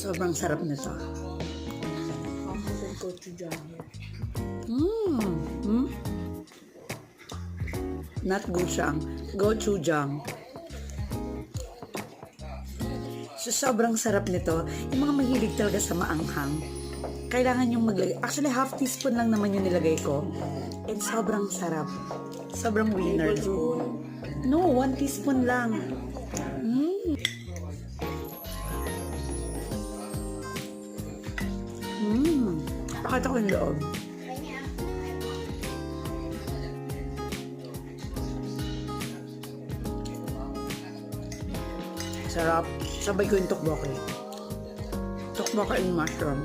Sobrang sarap nito. Gochujang here. Not gochujang. Gochujang. So, sobrang sarap nito. Yung mga mahilig talaga sa maanghang, kailangan yung maglagay. Actually, half teaspoon lang naman yung nilagay ko. And sobrang sarap. Sobrang winner. No, 1 teaspoon lang. Pakita ko yung loob. Sarap. Sabay ko yung tteokbokki. Tteokbokki and mushroom.